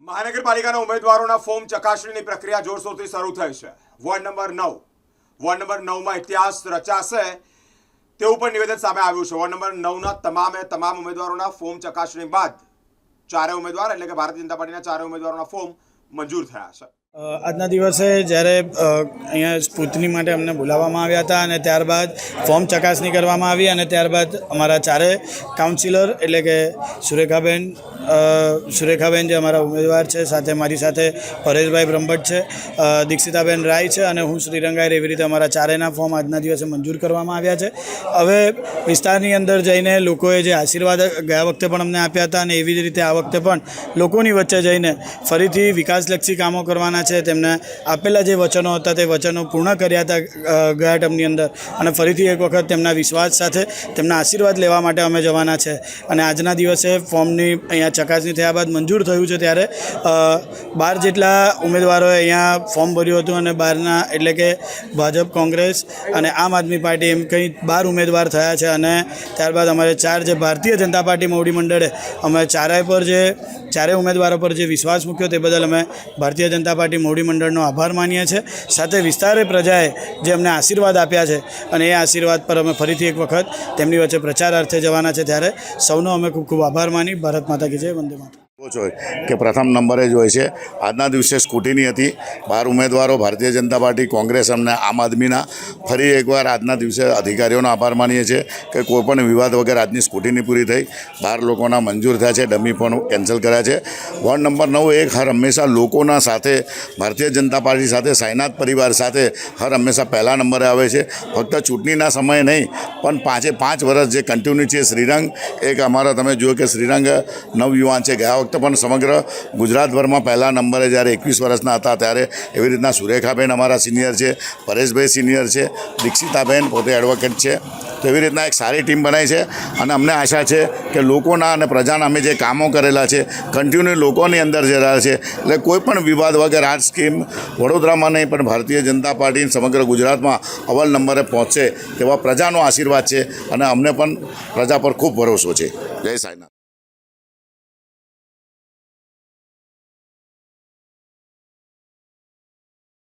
મહાનગરપાલિકાના ઉમેદવારોના ફોર્મ ચકાસણીની પ્રક્રિયા જોરશોરથી શરૂ થઈ છે। વોર્ડ નંબર 9માં ઇતિહાસ રચાશે તેવું પણ નિવેદન સામે આવ્યું છે। વોર્ડ નંબર 9ના તમામ ઉમેદવારોના ફોર્મ ચકાસણી બાદ ચારે ઉમેદવાર એટલે કે ભારતીય જનતા પાર્ટીના ચારે ઉમેદવારોના ફોર્મ મંજૂર થયા છે। આજના દિવસે જ્યારે અહીંયા સ્પૂતની માટે અમને બોલાવવામાં આવ્યા હતા અને ત્યારબાદ ફોર્મ ચકાસણી કરવામાં આવી અને ત્યારબાદ અમારા ચારે કાઉન્સિલર એટલે કે સુરેખાબેન જે અમારા ઉમેદવાર છે, સાથે મારી સાથે પરેશભાઈ બ્રહ્મભટ્ટ છે, દીક્ષિતાબેન રાય છે અને હું શ્રીરંગાયર, એવી રીતે અમારા ચારેયના ફોર્મ આજના દિવસે મંજૂર કરવામાં આવ્યા છે। હવે વિસ્તારની અંદર જઈને લોકોએ જે આશીર્વાદ ગયા વખતે પણ અમને આપ્યા હતા અને એવી જ રીતે આ વખતે પણ લોકોની વચ્ચે જઈને ફરીથી વિકાસલક્ષી કામો કરવાના છે। તેમને આપેલા જે વચનો હતા તે વચનો પૂર્ણ કર્યા હતા ગયા ટર્મની અંદર અને ફરીથી એક વખત તેમના વિશ્વાસ સાથે તેમના આશીર્વાદ લેવા માટે અમે જવાના છે। અને આજના દિવસે ફોર્મની અહીંયા ચકાસણી થયા બાદ મંજૂર થયું છે ત્યારે 12 જેટલા ઉમેદવારોએ અહીંયા ફોર્મ ભર્યું હતું અને 12ના એટલે કે ભાજપ, કોંગ્રેસ અને આમ આદમી પાર્ટી એમ કંઈ 12 ઉમેદવાર થયા છે। અને ત્યારબાદ અમારે 4 જે ભારતીય જનતા પાર્ટી મોવડી મંડળે અમે ચારે ઉમેદવારો પર જે વિશ્વાસ મૂક્યો તે બદલ અમે ભારતીય જનતા પાર્ટી મોવડી મંડળનો આભાર માનીએ છીએ। સાથે વિસ્તારે પ્રજાએ જે અમને આશીર્વાદ આપ્યા છે અને એ આશીર્વાદ પર અમે ફરીથી એક વખત તેમની વચ્ચે પ્રચાર અર્થે જવાના છે, ત્યારે સૌનો અમે ખૂબ ખૂબ આભાર માની। ભારત માતા કી જય, વંદે માતરમ। કે પ્રથમ નંબરે જ હોય છે। આજના દિવસે સ્કૂટીની હતી, 12 ઉમેદવારો ભારતીય જનતા પાર્ટી, કોંગ્રેસ અને આમ આદમીના। ફરી એકવાર આજના દિવસે અધિકારીઓનો આભાર માનીએ છીએ કે કોઈપણ વિવાદ વગર આજની સ્કૂટીની પૂરી થઈ। 12 લોકોના મંજૂર થયા છે, ડમી પણ કેન્સલ કર્યા છે। વોર્ડ નંબર 9 હર હંમેશા લોકોના સાથે, ભારતીય જનતા પાર્ટી સાથે, સાંઈનાથ પરિવાર સાથે હર હંમેશા પહેલા નંબરે આવે છે। ફક્ત ચૂંટણીના સમયે નહીં પણ 5 વર્ષ જે કન્ટિન્યુ છે। શ્રીરંગ એક અમારા તમે જુઓ કે શ્રીરંગ નવયુવાન છે, ગયા વખતે પણ સમગ્ર ગુજરાતભરમાં પહેલા નંબરે જ્યારે 21 વર્ષના હતા ત્યારે એવી રીતના સુરેખાબેન અમારા સિનિયર છે, પરેશભાઈ સિનિયર છે, દીક્ષિતાબેન પોતે એડવોકેટ છે। તો એવી રીતના એક સારી ટીમ બનાવી છે અને અમને આશા છે કે લોકોના અને પ્રજાના અમે જે કામો કરેલા છે કન્ટિન્યુ લોકોની અંદર જે રહ્યા છે, એટલે કોઈ પણ વિવાદ વગર આ સ્કીમ વડોદરામાં નહીં પણ ભારતીય જનતા પાર્ટી સમગ્ર ગુજરાતમાં અવ્વલ નંબરે પહોંચશે તેવા પ્રજાનો આશીર્વાદ છે અને અમને પણ પ્રજા પર ખૂબ ભરોસો છે। જય સાંઈનાથ।